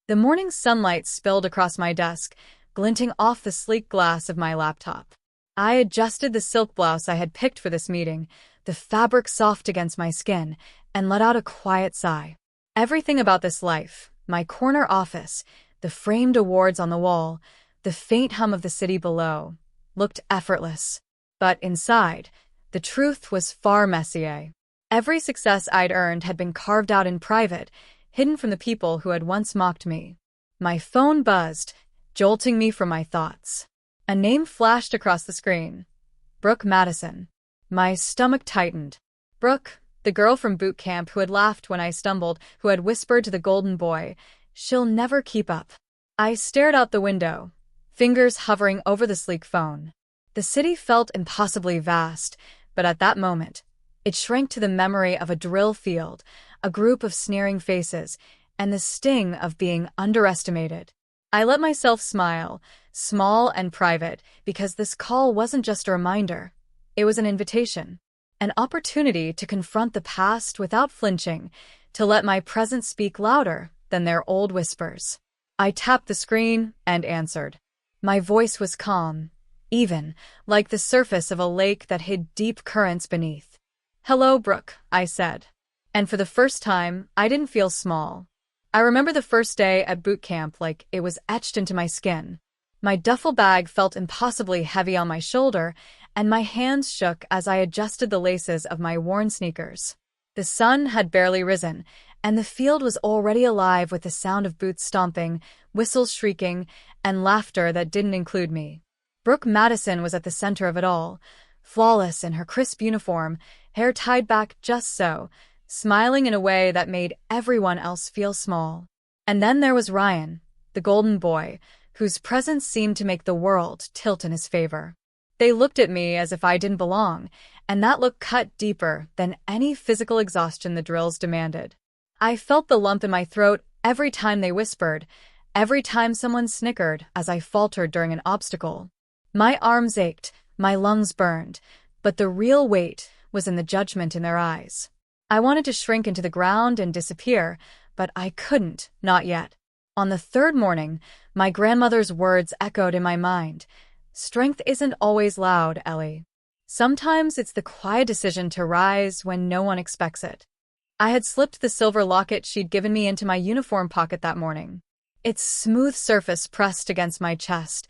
The morning sunlight spilled across my desk, glinting off the sleek glass of my laptop. I adjusted the silk blouse I had picked for this meeting, the fabric soft against my skin, and let out a quiet sigh. Everything about this life, my corner office, the framed awards on the wall, the faint hum of the city below, looked effortless. But inside, the truth was far messier. Every success I'd earned had been carved out in private, hidden from the people who had once mocked me. My phone buzzed, jolting me from my thoughts. A name flashed across the screen. Brooke Madison. My stomach tightened. Brooke, the girl from Bootcamp who had laughed when I stumbled, who had whispered to the golden boy, "She'll never keep up." I stared out the window, fingers hovering over the sleek phone. The city felt impossibly vast, but at that moment, it shrank to the memory of a drill field, a group of sneering faces, and the sting of being underestimated. I let myself smile, small and private, because this call wasn't just a reminder. It was an invitation, an opportunity to confront the past without flinching, to let my present speak louder than their old whispers. I tapped the screen and answered. My voice was calm, even, like the surface of a lake that hid deep currents beneath. "Hello, Brooke," I said. And for the first time, I didn't feel small. I remember the first day at boot camp like it was etched into my skin. My duffel bag felt impossibly heavy on my shoulder, and my hands shook as I adjusted the laces of my worn sneakers. The sun had barely risen, and the field was already alive with the sound of boots stomping, whistles shrieking, and laughter that didn't include me. Brooke Madison was at the center of it all, flawless in her crisp uniform, hair tied back just so, smiling in a way that made everyone else feel small. And then there was Ryan, the golden boy, whose presence seemed to make the world tilt in his favor. They looked at me as if I didn't belong, and that look cut deeper than any physical exhaustion the drills demanded. I felt the lump in my throat every time they whispered, every time someone snickered as I faltered during an obstacle. My arms ached, my lungs burned, but the real weight was in the judgment in their eyes. I wanted to shrink into the ground and disappear, but I couldn't, not yet. On the third morning, my grandmother's words echoed in my mind. "Strength isn't always loud, Ellie. Sometimes it's the quiet decision to rise when no one expects it." I had slipped the silver locket she'd given me into my uniform pocket that morning. Its smooth surface pressed against my chest,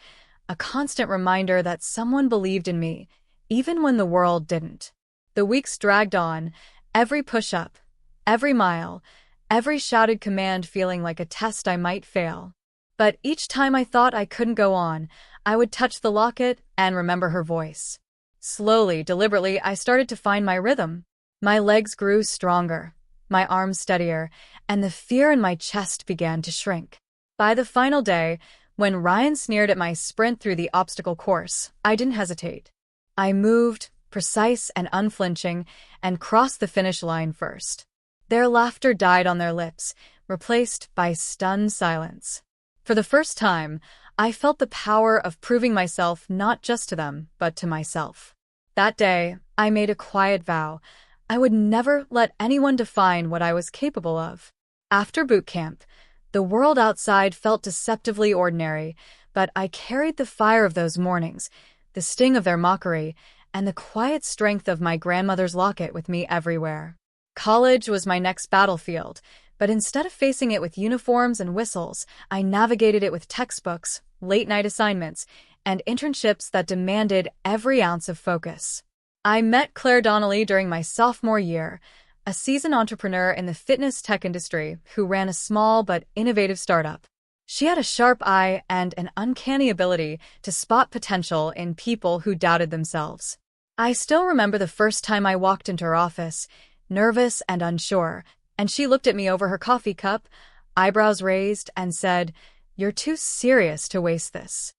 a constant reminder that someone believed in me, even when the world didn't. The weeks dragged on, every push-up, every mile, every shouted command feeling like a test I might fail. But each time I thought I couldn't go on, I would touch the locket and remember her voice. Slowly, deliberately, I started to find my rhythm. My legs grew stronger, my arms steadier, and the fear in my chest began to shrink. By the final day, when Ryan sneered at my sprint through the obstacle course, I didn't hesitate. I moved, precise and unflinching, and crossed the finish line first. Their laughter died on their lips, replaced by stunned silence. For the first time, I felt the power of proving myself not just to them, but to myself. That day, I made a quiet vow. I would never let anyone define what I was capable of. After boot camp, the world outside felt deceptively ordinary, but I carried the fire of those mornings, the sting of their mockery, and the quiet strength of my grandmother's locket with me everywhere. College was my next battlefield, but instead of facing it with uniforms and whistles, I navigated it with textbooks, late-night assignments, and internships that demanded every ounce of focus. I met Claire Donnelly during my sophomore year, a seasoned entrepreneur in the fitness tech industry who ran a small but innovative startup. She had a sharp eye and an uncanny ability to spot potential in people who doubted themselves. I still remember the first time I walked into her office, nervous and unsure, and she looked at me over her coffee cup, eyebrows raised, and said, "You're too serious to waste this."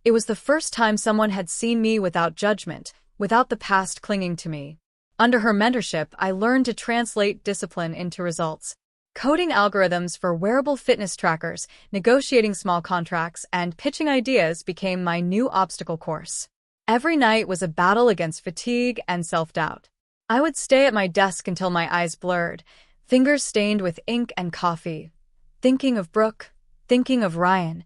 It was the first time someone had seen me without judgment, without the past clinging to me. Under her mentorship, I learned to translate discipline into results. Coding algorithms for wearable fitness trackers, negotiating small contracts, and pitching ideas became my new obstacle course. Every night was a battle against fatigue and self-doubt. I would stay at my desk until my eyes blurred, fingers stained with ink and coffee, thinking of Brooke, thinking of Ryan,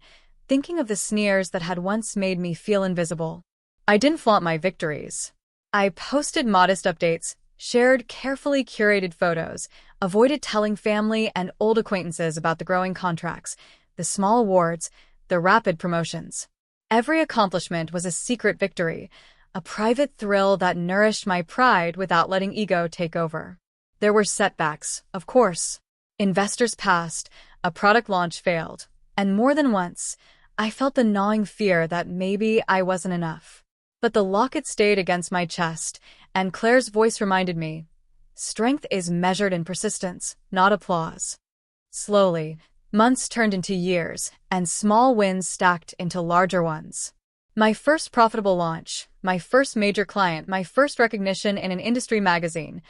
thinking of the sneers that had once made me feel invisible. I didn't flaunt my victories. I posted modest updates, shared carefully curated photos, avoided telling family and old acquaintances about the growing contracts, the small awards, the rapid promotions. Every accomplishment was a secret victory, a private thrill that nourished my pride without letting ego take over. There were setbacks, of course. Investors passed, a product launch failed, and more than once, I felt the gnawing fear that maybe I wasn't enough. But the locket stayed against my chest, and Claire's voice reminded me, strength is measured in persistence, not applause. Slowly, months turned into years, and small wins stacked into larger ones. My first profitable launch, my first major client, my first recognition in an industry magazine,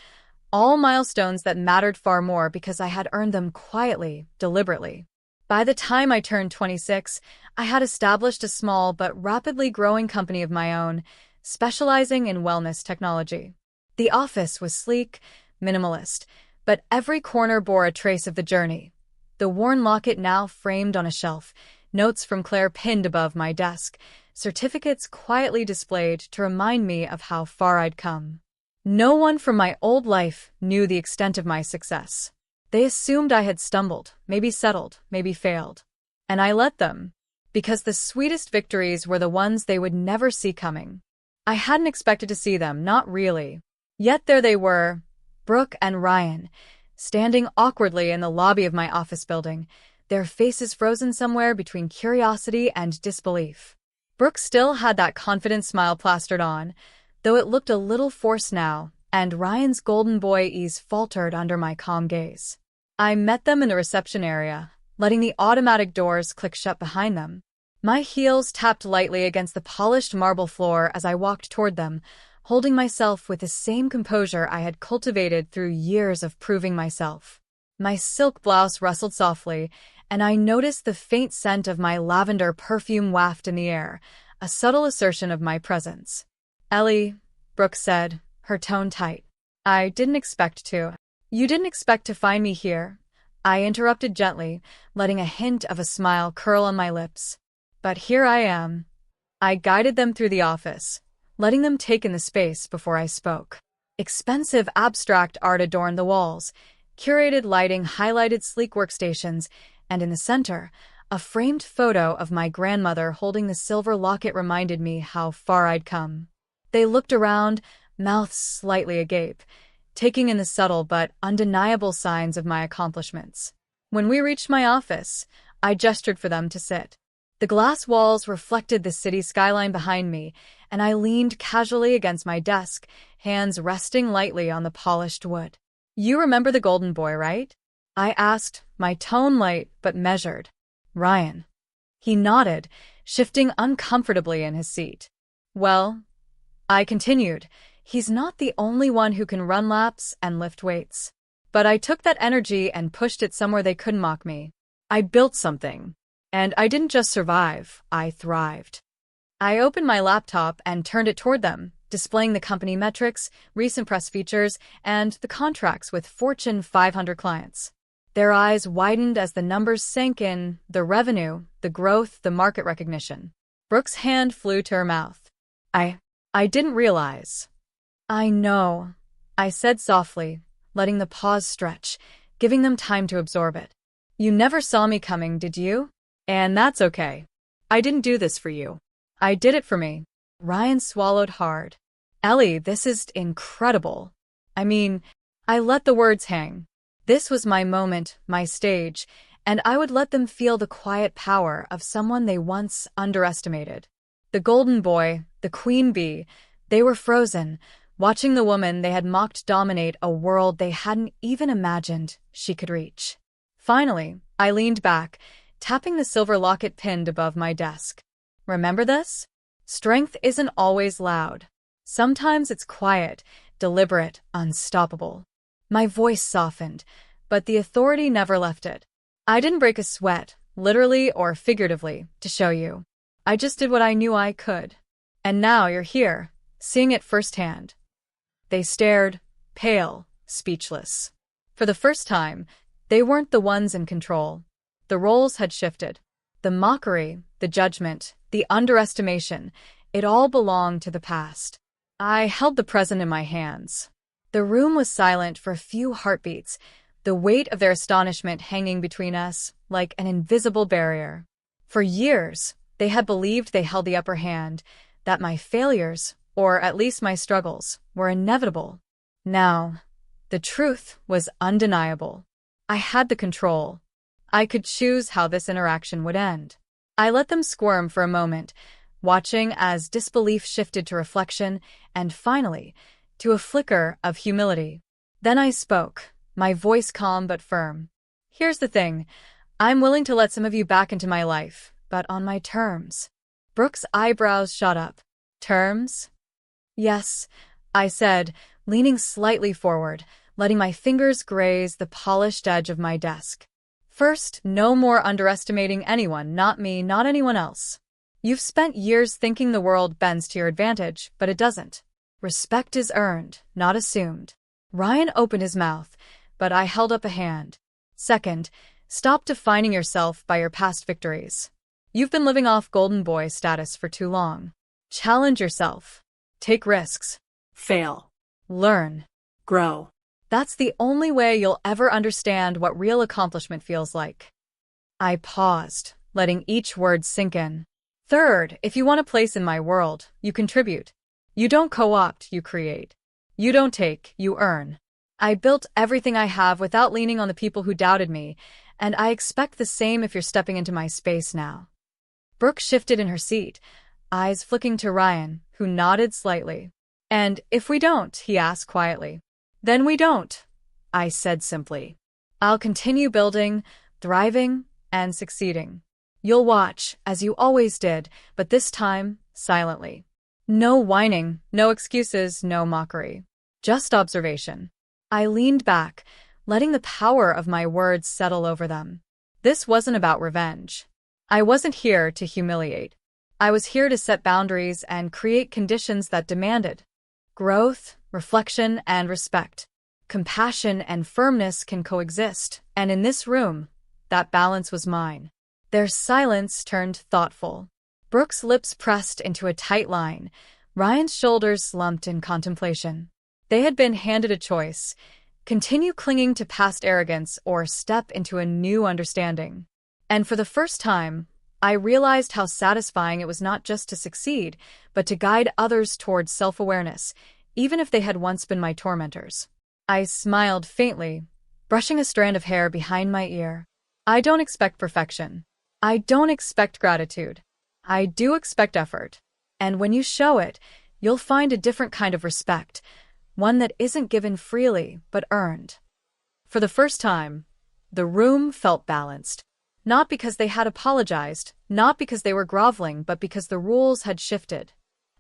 all milestones that mattered far more because I had earned them quietly, deliberately. By the time I turned 26, I had established a small but rapidly growing company of my own, specializing in wellness technology. The office was sleek, minimalist, but every corner bore a trace of the journey. The worn locket now framed on a shelf, notes from Claire pinned above my desk, certificates quietly displayed to remind me of how far I'd come. No one from my old life knew the extent of my success. They assumed I had stumbled, maybe settled, maybe failed. And I let them, because the sweetest victories were the ones they would never see coming. I hadn't expected to see them, not really. Yet there they were, Brooke and Ryan, standing awkwardly in the lobby of my office building, their faces frozen somewhere between curiosity and disbelief. Brooke still had that confident smile plastered on, though it looked a little forced now, and Ryan's golden boy ease faltered under my calm gaze. I met them in the reception area, letting the automatic doors click shut behind them. My heels tapped lightly against the polished marble floor as I walked toward them, holding myself with the same composure I had cultivated through years of proving myself. My silk blouse rustled softly, and I noticed the faint scent of my lavender perfume wafted in the air, a subtle assertion of my presence. "Ellie," Brooke said, her tone tight. "I didn't expect to." "You didn't expect to find me here," I interrupted gently, letting a hint of a smile curl on my lips. "But here I am." I guided them through the office, letting them take in the space before I spoke. Expensive abstract art adorned the walls, curated lighting highlighted sleek workstations, and in the center, a framed photo of my grandmother holding the silver locket reminded me how far I'd come. They looked around, mouths slightly agape, taking in the subtle but undeniable signs of my accomplishments. When we reached my office, I gestured for them to sit. The glass walls reflected the city skyline behind me, and I leaned casually against my desk, hands resting lightly on the polished wood. "You remember the golden boy, right?" I asked, my tone light but measured. "Ryan." He nodded, shifting uncomfortably in his seat. "Well," I continued, "he's not the only one who can run laps and lift weights." But I took that energy and pushed it somewhere they couldn't mock me. I built something. And I didn't just survive, I thrived. I opened my laptop and turned it toward them, displaying the company metrics, recent press features, and the contracts with Fortune 500 clients. Their eyes widened as the numbers sank in, the revenue, the growth, the market recognition. Brooke's hand flew to her mouth. I didn't realize." "I know," I said softly, letting the pause stretch, giving them time to absorb it. "You never saw me coming, did you? And that's okay. I didn't do this for you. I did it for me." Ryan swallowed hard. "Ellie, this is incredible." I mean, I let the words hang. This was my moment, my stage, and I would let them feel the quiet power of someone they once underestimated. The golden boy, the queen bee, they were frozen, watching the woman they had mocked dominate a world they hadn't even imagined she could reach. Finally, I leaned back, tapping the silver locket pinned above my desk. "Remember this? Strength isn't always loud. Sometimes it's quiet, deliberate, unstoppable." My voice softened, but the authority never left it. "I didn't break a sweat, literally or figuratively, to show you. I just did what I knew I could. And now you're here, seeing it firsthand." They stared, pale, speechless. For the first time, they weren't the ones in control. The roles had shifted. The mockery, the judgment, the underestimation, it all belonged to the past. I held the present in my hands. The room was silent for a few heartbeats, the weight of their astonishment hanging between us like an invisible barrier. For years, they had believed they held the upper hand, that my failures, or at least my struggles, were inevitable. Now, the truth was undeniable. I had the control. I could choose how this interaction would end. I let them squirm for a moment, watching as disbelief shifted to reflection and, finally, to a flicker of humility. Then I spoke, my voice calm but firm. Here's the thing. I'm willing to let some of you back into my life, but on my terms. Brooke's eyebrows shot up. Terms? Yes, I said, leaning slightly forward, letting my fingers graze the polished edge of my desk. First, no more underestimating anyone, not me, not anyone else. You've spent years thinking the world bends to your advantage, but it doesn't. Respect is earned, not assumed. Ryan opened his mouth, but I held up a hand. Second, stop defining yourself by your past victories. You've been living off golden boy status for too long. Challenge yourself. Take risks. Fail. Learn. Grow. That's the only way you'll ever understand what real accomplishment feels like. I paused, letting each word sink in. Third, if you want a place in my world, you contribute. You don't co-opt, you create. You don't take, you earn. I built everything I have without leaning on the people who doubted me, and I expect the same if you're stepping into my space now. Brooke shifted in her seat, eyes flicking to Ryan, who nodded slightly. And if we don't, he asked quietly. Then we don't, I said simply. I'll continue building, thriving, and succeeding. You'll watch, as you always did, but this time, silently. No whining, no excuses, no mockery. Just observation. I leaned back, letting the power of my words settle over them. This wasn't about revenge. I wasn't here to humiliate. I was here to set boundaries and create conditions that demanded growth, reflection, and respect. Compassion and firmness can coexist, and in this room, that balance was mine. Their silence turned thoughtful. Brooke's lips pressed into a tight line. Ryan's shoulders slumped in contemplation. They had been handed a choice: continue clinging to past arrogance or step into a new understanding. And for the first time, I realized how satisfying it was not just to succeed, but to guide others towards self-awareness, even if they had once been my tormentors. I smiled faintly, brushing a strand of hair behind my ear. I don't expect perfection. I don't expect gratitude. I do expect effort. And when you show it, you'll find a different kind of respect, one that isn't given freely, but earned. For the first time, the room felt balanced. Not because they had apologized, not because they were groveling, but because the rules had shifted.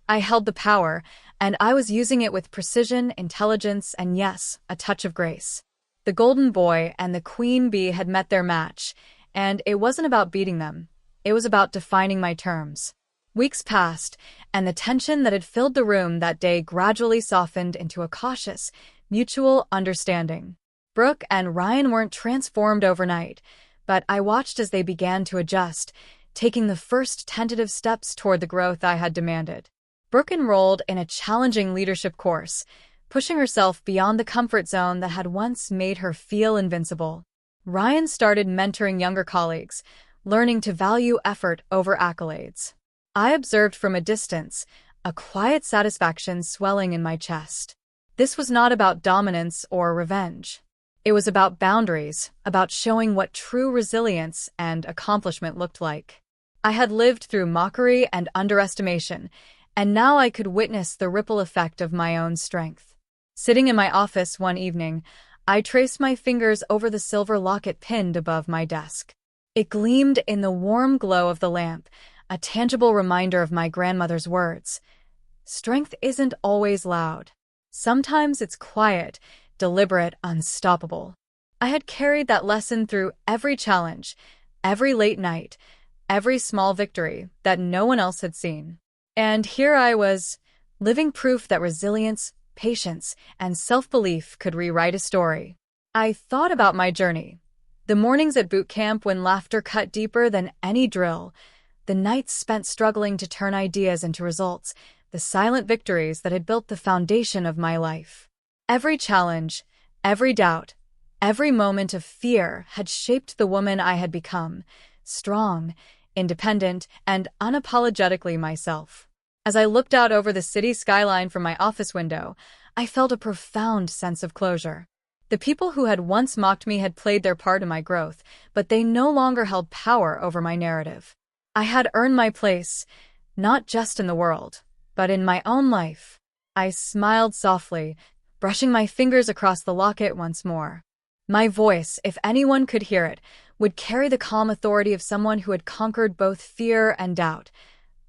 I held the power, and I was using it with precision, intelligence, and yes, a touch of grace. The golden boy and the queen bee had met their match, and it wasn't about beating them. It was about defining my terms. Weeks passed, and the tension that had filled the room that day gradually softened into a cautious, mutual understanding. Brooke and Ryan weren't transformed overnight, but I watched as they began to adjust, taking the first tentative steps toward the growth I had demanded. Brooke enrolled in a challenging leadership course, pushing herself beyond the comfort zone that had once made her feel invincible. Ryan started mentoring younger colleagues, learning to value effort over accolades. I observed from a distance, a quiet satisfaction swelling in my chest. This was not about dominance or revenge. It was about boundaries, about showing what true resilience and accomplishment looked like. I had lived through mockery and underestimation, and now I could witness the ripple effect of my own strength. Sitting in my office one evening, I traced my fingers over the silver locket pinned above my desk. It gleamed in the warm glow of the lamp, a tangible reminder of my grandmother's words. Strength isn't always loud. Sometimes it's quiet, deliberate, unstoppable. I had carried that lesson through every challenge, every late night, every small victory that no one else had seen. And here I was, living proof that resilience, patience, and self-belief could rewrite a story. I thought about my journey. The mornings at boot camp when laughter cut deeper than any drill, the nights spent struggling to turn ideas into results, the silent victories that had built the foundation of my life. Every challenge, every doubt, every moment of fear had shaped the woman I had become, strong, independent, and unapologetically myself. As I looked out over the city skyline from my office window, I felt a profound sense of closure. The people who had once mocked me had played their part in my growth, but they no longer held power over my narrative. I had earned my place, not just in the world, but in my own life. I smiled softly, brushing my fingers across the locket once more. My voice, if anyone could hear it, would carry the calm authority of someone who had conquered both fear and doubt.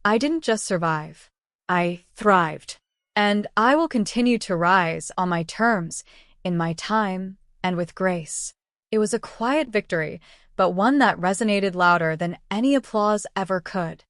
I didn't just survive. I thrived. And I will continue to rise on my terms, in my time, and with grace. It was a quiet victory, but one that resonated louder than any applause ever could.